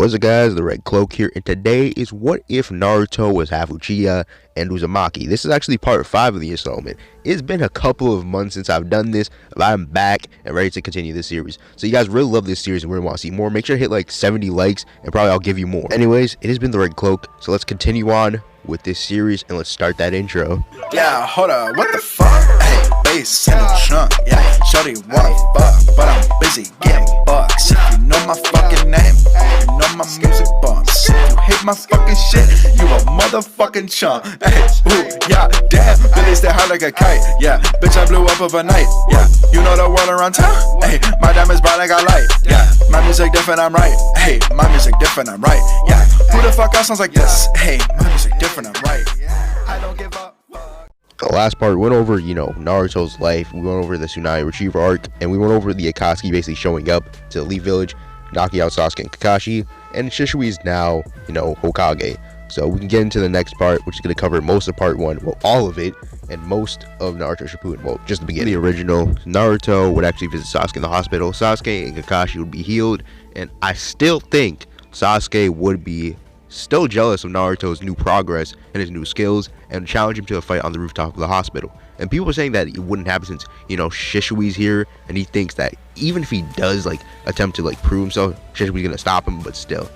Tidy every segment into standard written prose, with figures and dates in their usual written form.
What's up guys, the Red Cloak here, and today is what if Naruto was half Uchiha and Uzumaki. This is actually part 5 of the installment. It's been a couple of months since I've done this, but I'm back and ready to continue this series. So you guys really love this series and really want to see more. Make sure to hit like 70 likes and probably I'll give you more. Anyways, it has been the Red Cloak, so let's continue on with this series and let's start that intro. Yeah, hold up, what the fuck? Hey, bass in the trunk, yeah, shorty wanna fuck, but I'm busy getting bucks. If you know my fucking name, you know my music bumps. If you hate my fucking shit, you a motherfucking chump. Hey, ooh, yeah, damn, Billy stay high like a kite. Yeah, bitch, I blew up overnight. Yeah, you know the world around town. Hey, my diamonds bright like a light. Yeah, my music different, I'm right. Hey, my music different, I'm right. Yeah, who the fuck else sounds like this? Hey, my music different, I'm right. I don't give up. The last part we went over, Naruto's life. We went over the Tsunade Retriever arc, and we went over the Akatsuki basically showing up to the Elite Village, knocking out Sasuke and Kakashi, and Shisui is now, Hokage. So we can get into the next part, which is going to cover most of part 1, well, all of it, and most of Naruto Shippuden. Well, just the beginning. The original Naruto would actually visit Sasuke in the hospital. Sasuke and Kakashi would be healed, and I still think Sasuke would be still jealous of Naruto's new progress and his new skills and challenge him to a fight on the rooftop of the hospital. And people are saying that it wouldn't happen since, Shisui's here, and he thinks that even if he does attempt to prove himself, Shisui's gonna stop him. But still,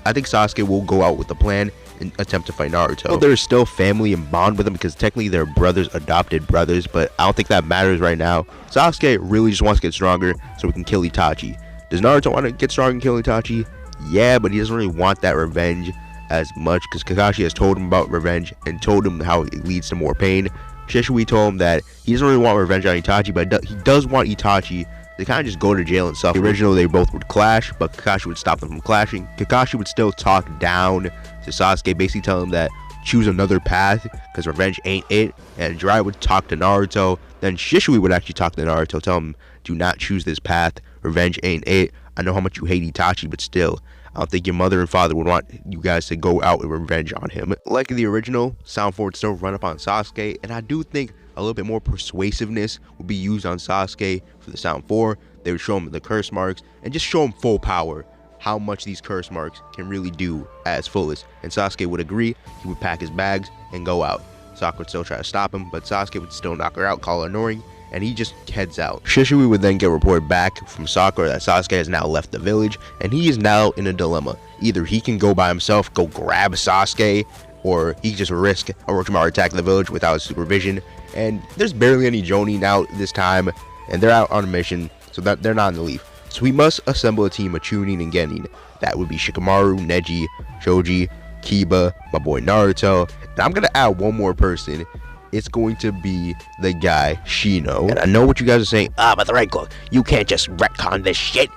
I think Sasuke will go out with a plan and attempt to fight Naruto. Well, there's still family and bond with him because technically they're brothers, adopted brothers, but I don't think that matters right now. Sasuke really just wants to get stronger so he can kill Itachi. Does Naruto want to get strong and kill Itachi? Yeah, but he doesn't really want that revenge as much because Kakashi has told him about revenge and told him how it leads to more pain. Shisui told him that he doesn't really want revenge on Itachi, but he does want Itachi to kind of just go to jail and suffer. The original, they both would clash, but Kakashi would stop them from clashing. Kakashi would still talk down to Sasuke, basically tell him that choose another path because revenge ain't it. And Jiraiya would talk to Naruto. Then Shisui would actually talk to Naruto, tell him, do not choose this path. Revenge ain't it. I know how much you hate Itachi, but still, I don't think your mother and father would want you guys to go out with revenge on him. Like the original, Sound 4 would still run up on Sasuke, and I do think a little bit more persuasiveness would be used on Sasuke for the Sound 4. They would show him the curse marks and just show him full power, how much these curse marks can really do at its fullest. And Sasuke would agree. He would pack his bags and go out. Sakura would still try to stop him, but Sasuke would still knock her out, call her annoying, and he just heads out. Shisui would then get reported back from Sakura that Sasuke has now left the village, and he is now in a dilemma. Either he can go by himself, go grab Sasuke, or he can just risk Orochimaru attacking the village without his supervision. And there's barely any Jonin out this time, and they're out on a mission, so that they're not in the leaf. So we must assemble a team of Chunin and Genin. That would be Shikamaru, Neji, Choji, Kiba, my boy Naruto, and I'm gonna add one more person. It's going to be the guy Shino. And I know what you guys are saying, but the Red Cloak, you can't just retcon this shit.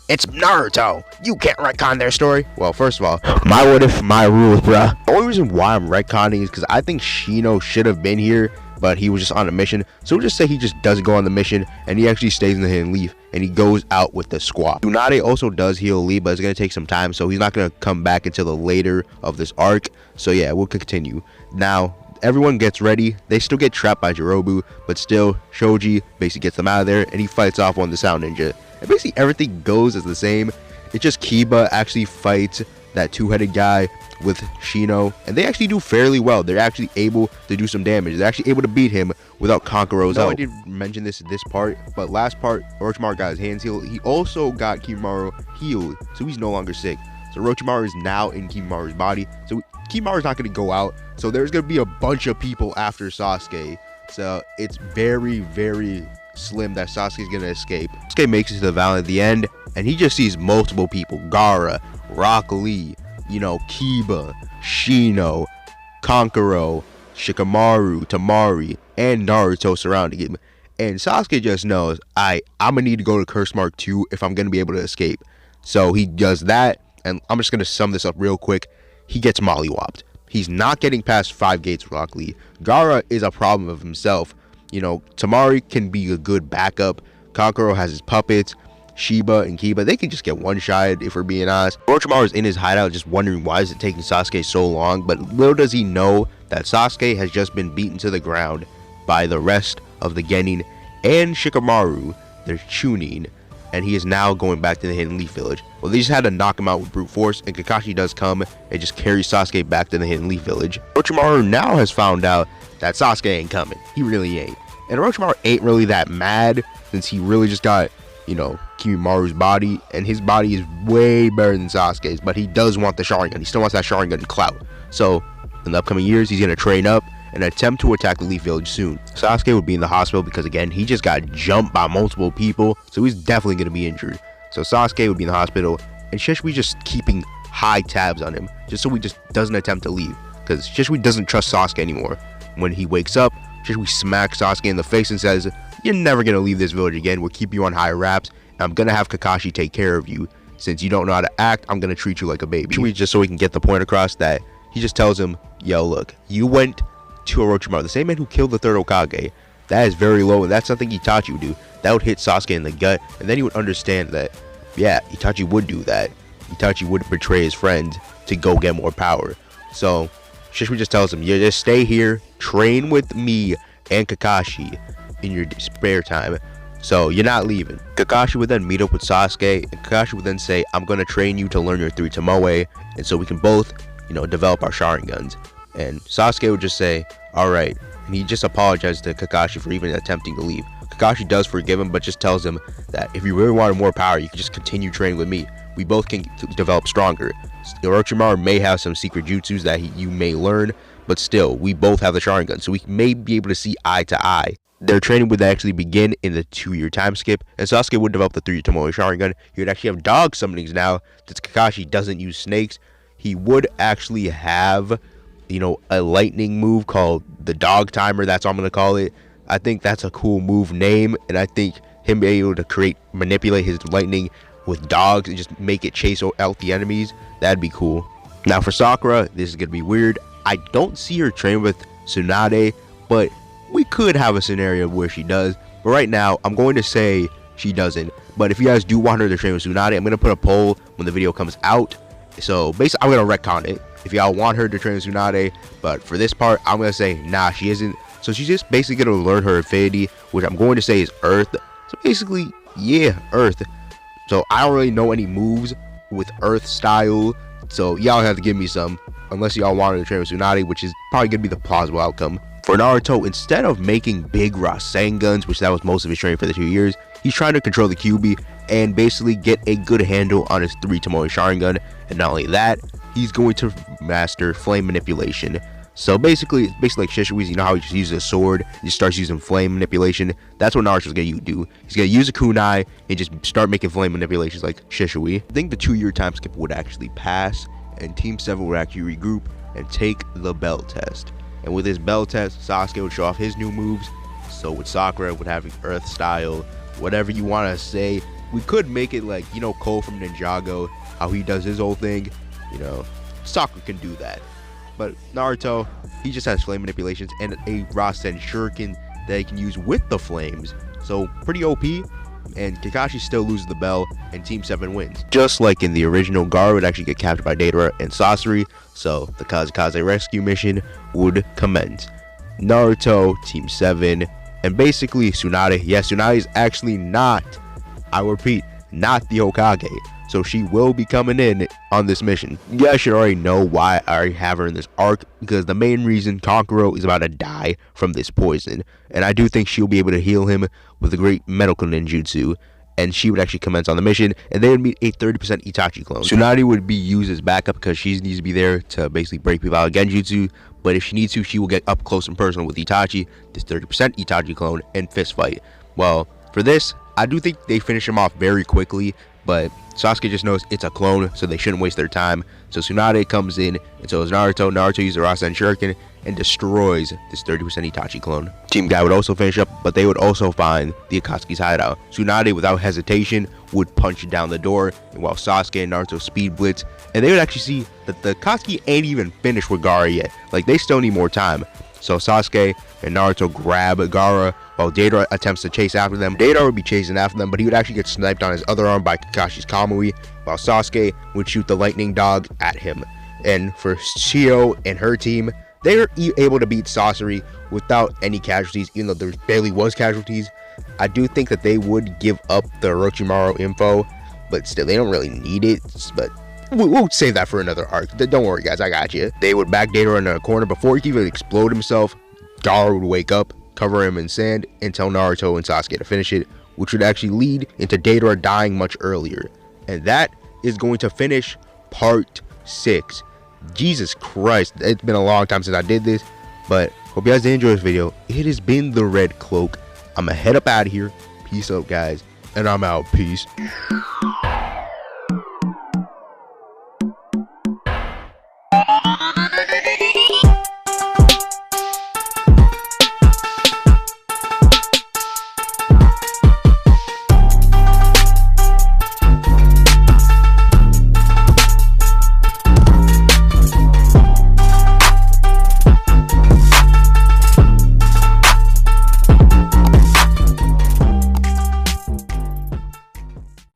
It's Naruto. You can't retcon their story. Well, first of all, my what if, my rules, bruh. The only reason why I'm retconning is because I think Shino should have been here, but he was just on a mission. So we'll just say he just doesn't go on the mission, and he actually stays in the hidden leaf, and he goes out with the squad. Tsunade also does heal Lee, but it's going to take some time, so he's not going to come back until the later of this arc. So yeah, we'll continue. Now, everyone gets ready. They still get trapped by Jirobu, but still Shoji basically gets them out of there, and he fights off one of the Sound Ninja. And basically everything goes as the same. It's just Kiba actually fights that two-headed guy with Shino, and they actually do fairly well. They're actually able to do some damage. They're actually able to beat him without Kankuro's help. I did mention this in this part, but last part, Orochimaru got his hands healed. He also got Kimaru healed, so he's no longer sick. So Orochimaru is now in Kimaru's body, so Kimaru's not going to go out. So there's going to be a bunch of people after Sasuke. So it's very, very slim that Sasuke's going to escape. Sasuke makes it to the valley at the end, and he just sees multiple people. Gaara, Rock Lee, Kiba, Shino, Kankuro, Shikamaru, Tamari, and Naruto surrounding him. And Sasuke just knows, I'm going to need to go to Curse Mark 2 if I'm going to be able to escape. So he does that, and I'm just going to sum this up real quick. He gets mollywopped. He's not getting past 5 gates with Rock Lee. Gaara is a problem of himself. Tamari can be a good backup. Kankuro has his puppets. Shiba and Kiba, they can just get one-shotted if we're being honest. Orochimaru is in his hideout just wondering why is it taking Sasuke so long, but little does he know that Sasuke has just been beaten to the ground by the rest of the Genin and Shikamaru, their Chunin. and he is now going back to the Hidden Leaf Village. Well, they just had to knock him out with brute force, and Kakashi does come and just carries Sasuke back to the Hidden Leaf Village. Orochimaru now has found out that Sasuke ain't coming. He really ain't. And Orochimaru ain't really that mad, since he really just got, you know, Kimimura's body, and his body is way better than Sasuke's, but he does want the Sharingan. He still wants that Sharingan clout. So in the upcoming years, he's going to train up and attempt to attack the Leaf Village soon. Sasuke would be in the hospital because, again, he just got jumped by multiple people, so he's definitely going to be injured. So Sasuke would be in the hospital, and Shisui just keeping high tabs on him, just so he just doesn't attempt to leave, because Shisui doesn't trust Sasuke anymore. When he wakes up, Shisui smacks Sasuke in the face and says, "You're never going to leave this village again. We'll keep you on high wraps, and I'm going to have Kakashi take care of you. Since you don't know how to act, I'm going to treat you like a baby." Shisui, just so he can get the point across, that he just tells him, "Yo, look, you went to Orochimaru, the same man who killed the third Hokage. That is very low, and that's something Itachi would do. That would hit Sasuke in the gut, and then he would understand that, yeah, Itachi would do that. Itachi would betray his friend to go get more power." So Shisui just tells him, "You just stay here, train with me and Kakashi in your spare time. So you're not leaving." Kakashi would then meet up with Sasuke, and Kakashi would then say, "I'm going to train you to learn your 3 Tomoe, and so we can both, you know, develop our Sharingans." And Sasuke would just say, "Alright," and he just apologized to Kakashi for even attempting to leave. Kakashi does forgive him, but just tells him that if you really wanted more power, you can just continue training with me. We both can develop stronger. Orochimaru may have some secret jutsus that you may learn, but still, we both have the Sharingan, so we may be able to see eye to eye. Their training would actually begin in the 2-year time skip, and Sasuke would develop the 3 Tomoe Sharingan. He would actually have dog summonings now, since Kakashi doesn't use snakes. He would actually have, you know, a lightning move called the dog timer. That's what I'm going to call it. I think that's a cool move name, and I think him being able to manipulate his lightning with dogs and just make it chase out the enemies, that'd be cool. Now for Sakura, this is going to be weird. I don't see her train with Tsunade, but we could have a scenario where she does. But right now, I'm going to say she doesn't. But if you guys do want her to train with Tsunade, I'm going to put a poll when the video comes out. So basically, I'm going to retcon it if y'all want her to train with Tsunade. But for this part, I'm going to say, nah, she isn't. So she's just basically going to learn her affinity, which I'm going to say is Earth. So basically, yeah, Earth. So I don't really know any moves with Earth style. So y'all have to give me some, unless y'all want her to train with Tsunade, which is probably going to be the plausible outcome. For Naruto, instead of making big Rasengans, which that was most of his training for the 2 years, he's trying to control the Kyuubi and basically get a good handle on his 3 Tomoe Sharingan. And not only that, he's going to master flame manipulation. So basically, it's like Shishui's, you know how he just uses a sword, he just starts using flame manipulation. That's what Naruto's gonna do. He's gonna use a kunai and just start making flame manipulations like Shishui. I think the 2-year time skip would actually pass, and Team 7 would actually regroup and take the bell test. And with his bell test, Sasuke would show off his new moves. So with Sakura, would having Earth style, whatever you want to say. We could make it like, you know, Cole from Ninjago, how he does his whole thing. You know, Sakura can do that. But Naruto, he just has flame manipulations and a Rasen Shuriken that he can use with the flames. So pretty OP. And Kakashi still loses the bell, and Team 7 wins. Just like in the original, Gaara would actually get captured by Deidara and Sasori, so the Kazekaze rescue mission would commence. Naruto, Team 7, and basically Tsunade. Yes, Tsunade is actually not, I repeat, not the Hokage. So she will be coming in on this mission. You guys should already know why I already have her in this arc, because the main reason Kankuro is about to die from this poison, and I do think she'll be able to heal him with a great medical ninjutsu, and she would actually commence on the mission, and they would meet a 30% Itachi clone. Tsunade would be used as backup because she needs to be there to basically break people out of Genjutsu, but if she needs to, she will get up close and personal with Itachi, this 30% Itachi clone, and fist fight. Well, for this, I do think they finish him off very quickly, but Sasuke just knows it's a clone, so they shouldn't waste their time. So Tsunade comes in, and so is Naruto. Naruto uses the Rasen Shuriken and destroys this 30% Itachi clone. Team Guy would also finish up, but they would also find the Akatsuki's hideout. Tsunade, without hesitation, would punch down the door, and while Sasuke and Naruto speed blitz, and they would actually see that the Akatsuki ain't even finished with Gaara yet. Like, they still need more time. So Sasuke and Naruto grab Gaara while Deidara attempts to chase after them. Deidara would be chasing after them, but he would actually get sniped on his other arm by Kakashi's Kamui, while Sasuke would shoot the lightning dog at him. And for Shio and her team, they were able to beat Sasori without any casualties, even though there barely was casualties. I do think that they would give up the Orochimaru info, but still, they don't really need it. But we'll save that for another arc. Don't worry, guys, I got you. They would back Deidara in a corner before he could even explode himself. Gaara would wake up, cover him in sand, and tell Naruto and Sasuke to finish it, which would actually lead into Deidara dying much earlier. And that is going to finish part 6. Jesus Christ, it's been a long time since I did this, but hope you guys did enjoy this video. It has been the Red Cloak. I'm gonna head up out of here. Peace out, guys, and I'm out. Peace.